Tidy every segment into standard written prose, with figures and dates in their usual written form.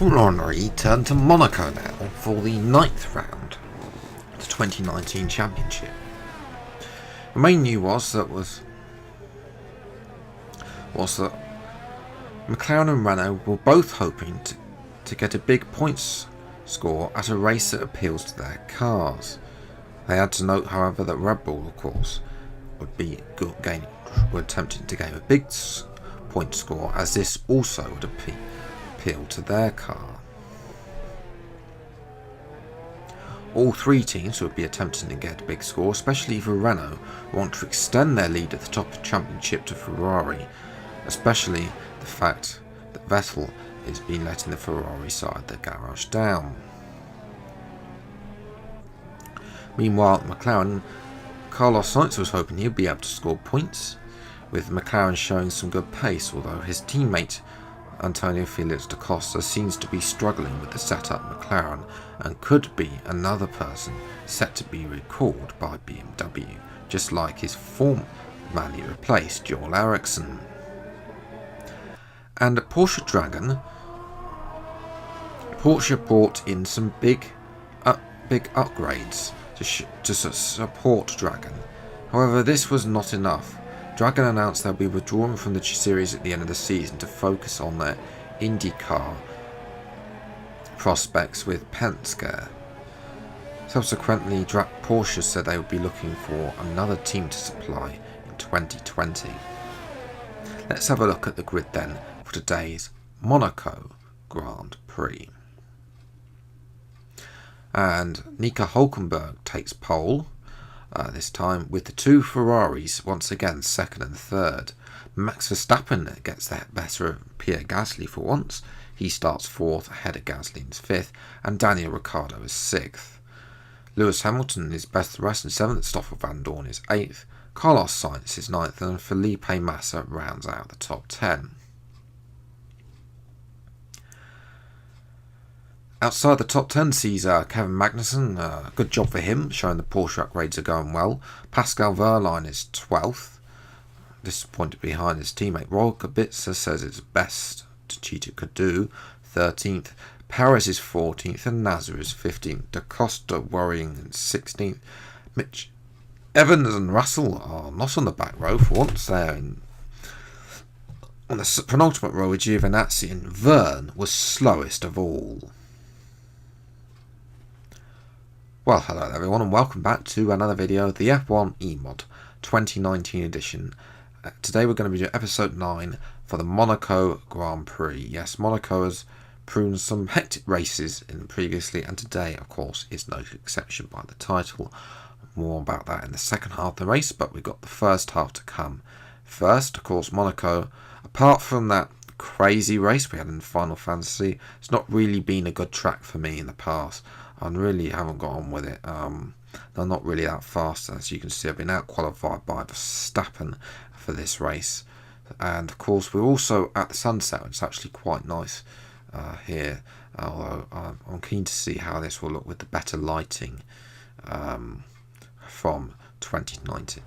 F1-E turned to Monaco now for the 9th round of the 2019 championship. The main news was that McLaren and Renault were both hoping to get a big points score at a race that appeals to their cars. They had to note, however, that Red Bull, of course, were attempting to gain a big point score, as this also would appeal to their car. All three teams would be attempting to get a big score, especially for Renault, who want to extend their lead at the top of the championship to Ferrari, especially the fact that Vettel has been letting the Ferrari side the garage down. Meanwhile, McLaren, Carlos Sainz was hoping he'd be able to score points, with McLaren showing some good pace, although his teammate Antonio Felix da Costa seems to be struggling with the setup McLaren and could be another person set to be recalled by BMW, just like his formerly replaced Joel Eriksson. And at Porsche Dragon, Porsche brought in some big upgrades to support Dragon. However, this was not enough. Dragon announced they'll be withdrawing from the series at the end of the season to focus on their IndyCar prospects with Penske. Subsequently, Porsche said they would be looking for another team to supply in 2020. Let's have a look at the grid then for today's Monaco Grand Prix. And Nico Hülkenberg takes pole, this time with the two Ferraris once again second and third. Max Verstappen gets the better of Pierre Gasly for once. He starts fourth ahead of Gasly in fifth, and Daniel Ricciardo is sixth. Lewis Hamilton is best of the rest in seventh, Stoffel Van Dorn is eighth, Carlos Sainz is ninth, and Felipe Massa rounds out the top 10. Outside the top 10 sees Kevin Magnussen. Good job for him, showing the Porsche upgrades are going well. Pascal Wehrlein is 12th, disappointed behind his teammate. Roy Kubica says it's best Cheetah could do, 13th. Perez is 14th and Nasser is 15th. Da Costa worrying in 16th. Mitch Evans and Russell are not on the back row for once. They're on the penultimate row with Giovinazzi, and Verne was slowest of all. Well, hello everyone and welcome back to another video of the F1-E mod 2019 edition. Today we're going to be doing episode 9 for the Monaco Grand Prix. Yes, Monaco has proven some hectic races previously, and today of course is no exception by the title. More about that in the second half of the race, but we've got the first half to come. First, of course, Monaco, apart from that crazy race we had in Final Fantasy, it's not really been a good track for me in the past. I really haven't got on with it. They're not really that fast, as you can see. I've been out-qualified by Verstappen for this race. And of course, we're also at the sunset. It's actually quite nice here. Although I'm keen to see how this will look with the better lighting from 2019.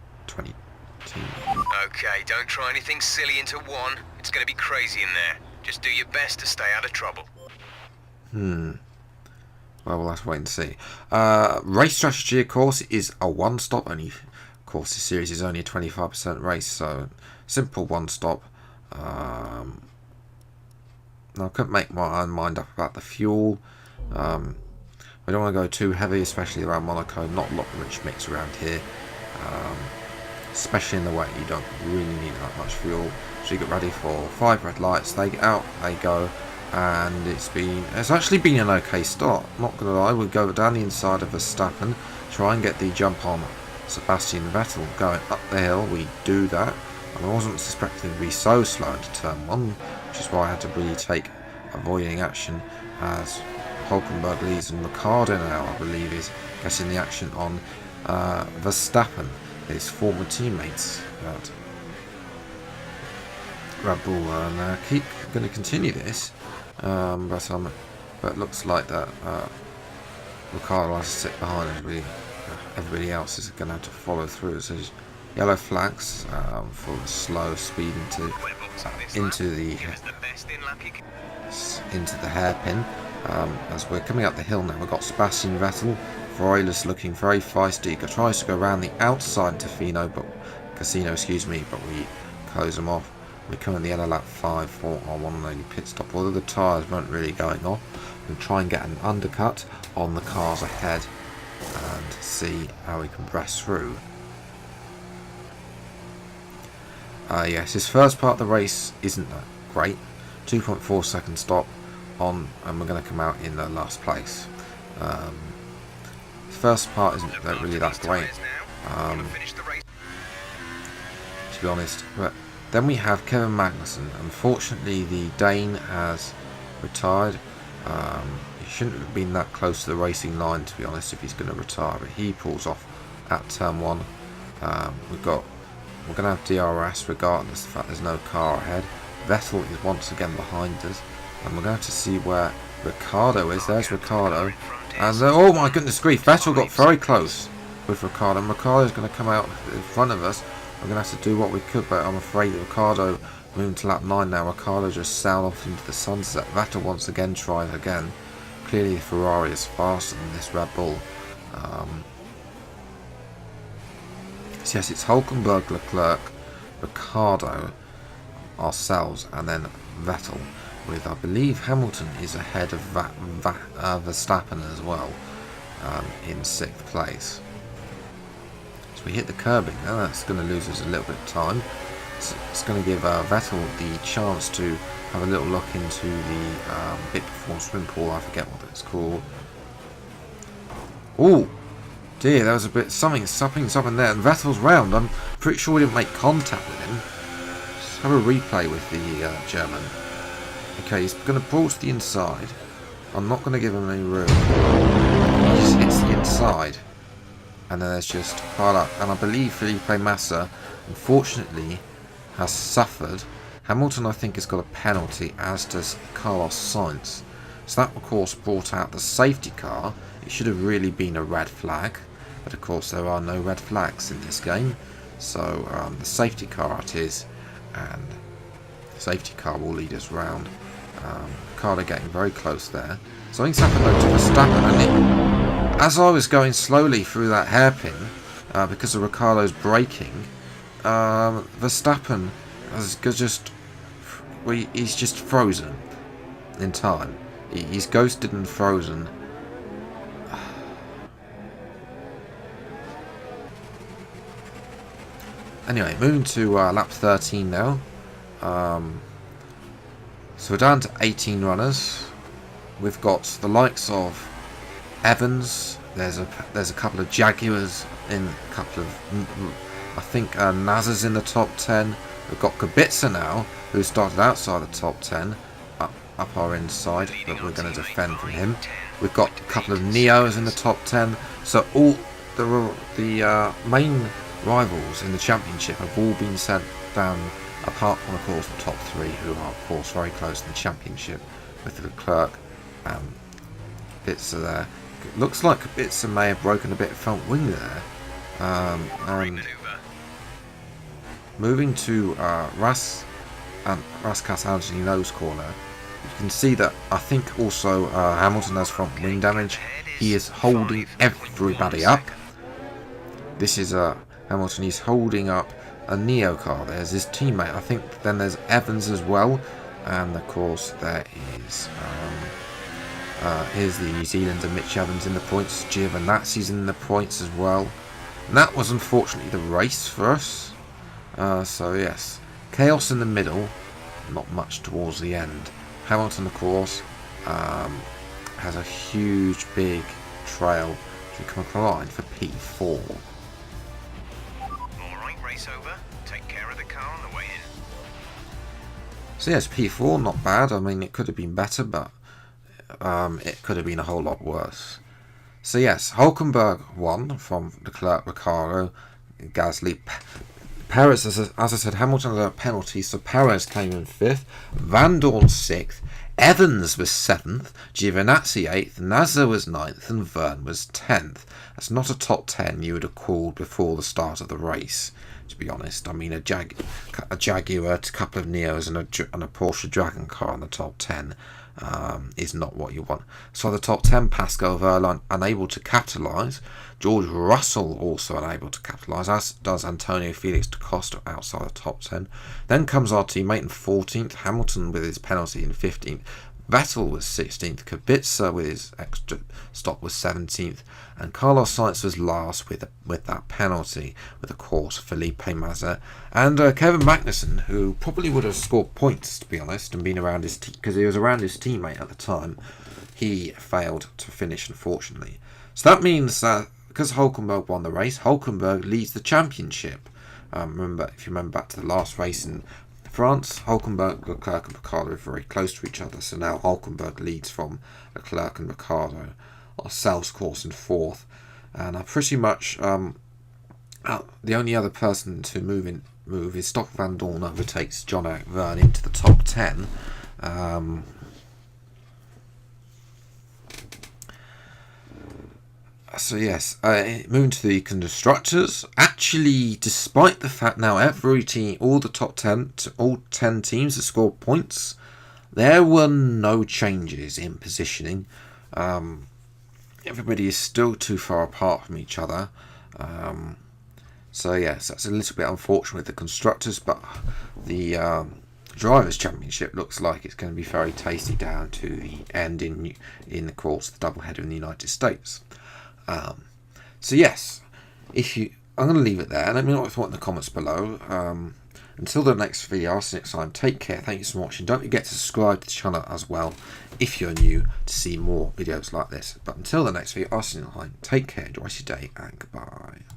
Okay, don't try anything silly into one. It's going to be crazy in there. Just do your best to stay out of trouble. Well, we'll have to wait and see. Race strategy, of course, is a one-stop. Only, of course, this series is only a 25% race, so simple one-stop. Now, I couldn't make my own mind up about the fuel. We don't want to go too heavy, especially around Monaco. Not a lot of rich mix around here. Especially in the wet, you don't really need that much fuel. So you get ready for 5 red lights. They get out, they go. And it's actually been an okay start, not gonna lie. We'll go down the inside of Verstappen, try and get the jump on Sebastian Vettel going up the hill. We do that, and I wasn't expecting to be so slow into turn 1, which is why I had to really take avoiding action, as Hülkenberg leads, and Ricciardo now, I believe, is getting the action on Verstappen, his former teammates at Red Bull, and keep going to continue this. But it looks like that Ricciardo has to sit behind everybody else is going to have to follow through. So Yellow flags for the slow speed into the hairpin. As we're coming up the hill now, we've got Sebastian Vettel. Vroilus looking very feisty. Tries to go around the outside Casino, but we close them off. We're coming at the end of lap 5 for our one and only pit stop. Although the tyres weren't really going off, we'll try and get an undercut on the cars ahead and see how we can press through. Yes, his first part of the race isn't that great. 2.4 second stop on, and we're going to come out in the last place. His first part isn't really that great, to be honest. But then we have Kevin Magnussen. Unfortunately, the Dane has retired. He shouldn't have been that close to the racing line, to be honest, if he's going to retire. But he pulls off at turn 1. We're going to have DRS regardless of the fact there's no car ahead. Vettel is once again behind us, and we're going to have to see where Ricciardo is. There's Ricciardo, and oh my goodness grief, Vettel got very close with Ricciardo, and Ricciardo's going to come out in front of us. We're going to have to do what we could, but I'm afraid that Ricciardo moving to lap 9 now. Ricciardo just sailed off into the sunset. Vettel once again tries again. Clearly Ferrari is faster than this Red Bull. So yes, it's Hulkenberg, Leclerc, Ricciardo, ourselves, and then Vettel, with I believe Hamilton is ahead of Verstappen as well, in 6th place. So we hit the curbing now. That's going to lose us a little bit of time. It's going to give Vettel the chance to have a little look into the bit before swim pool. I forget what it's called. Oh dear, there was a bit something's up in there, and Vettel's round. I'm pretty sure we didn't make contact with him. Let's have a replay with the German. Okay, he's going to pull to the inside. I'm not going to give him any room. He just hits the inside, and then there's just pile up. And I believe Felipe Massa, unfortunately, has suffered. Hamilton, I think, has got a penalty, as does Carlos Sainz. So that, of course, brought out the safety car. It should have really been a red flag, but of course there are no red flags in this game. So the safety car it is, and the safety car will lead us round. Ricardo getting very close there. Something's happened though to Verstappen, and as I was going slowly through that hairpin, because of Ricardo's braking, Verstappen he's just frozen in time. He's ghosted and frozen. Anyway, moving to lap 13 now. So we're down to 18 runners. We've got the likes of Evans. There's a couple of Jaguars in a couple of, I think Nazar's in the top 10. We've got Kubica now, who started outside the top 10, up our inside, but we're going to defend from him. We've got a couple of Neos in the top 10. So all the main rivals in the championship have all been sent down, apart from, of course, the top 3, who are, of course, very close in the championship, with Leclerc and Kubica there. It looks like Kubica may have broken a bit of front wing there. And moving to Rascat Angelino's corner, you can see that I think also Hamilton has front wing damage. He is holding everybody up. This is Hamilton. He's holding up a Neo car. There's his teammate. I think then there's Evans as well, and of course there is here's the New Zealander Mitch Evans in the points. Giovinazzi's in the points as well. And that was unfortunately the race for us. So yes, chaos in the middle, not much towards the end. Hamilton, of course, has a huge, big trail to come across the line for P4. Alright, race over. Take care of the car on the way in. So yes, P4, not bad. I mean, it could have been better, but it could have been a whole lot worse. So yes, Hulkenberg won from Leclerc, Ricciardo, Gasly. Perez, as I said, Hamilton had a penalty, so Perez came in 5th, Van Dorn 6th, Evans was 7th, Giovinazzi 8th, Nasser was 9th, and Verne was 10th. That's not a top 10 you would have called before the start of the race, to be honest. I mean, a Jaguar, a couple of Neos, and a Porsche Dragon car in the top 10 is not what you want. So the top 10, Pascal Wehrlein unable to capitalise. George Russell also unable to capitalise, as does Antonio Felix da Costa outside the top 10. Then comes our teammate in 14th, Hamilton with his penalty in 15th. Vettel was 16th, Kubica with his extra stop was 17th, and Carlos Sainz was last with that penalty, with of course Felipe Massa and Kevin Magnussen, who probably would have scored points, to be honest, and been around his because he was around his teammate at the time. He failed to finish, unfortunately. So that means that because Hulkenberg won the race, Hulkenberg leads the championship. Remember, if you remember back to the last race in France, Hulkenberg, Leclerc and Ricciardo are very close to each other, so now Hulkenberg leads from Leclerc and Ricciardo. Ourselves, of course, in 4th, and pretty much the only other person to move is Stock Van Dorn overtakes John Eric Verne into the top 10. So yes, moving to the constructors. Actually, despite the fact now every team, all 10 teams have scored points, there were no changes in positioning. Everybody is still too far apart from each other. So yes, that's a little bit unfortunate with the constructors, but the Drivers' Championship looks like it's going to be very tasty down to the end in of course the doubleheader in the United States. So yes, I'm going to leave it there. Let me know what you thought in the comments below. Until the next video, I'll see you next time. Take care. Thank you so much for watching. Don't forget to subscribe to the channel as well if you're new to see more videos like this. But until the next video, I'll see you next time. Take care. Enjoy your day and goodbye.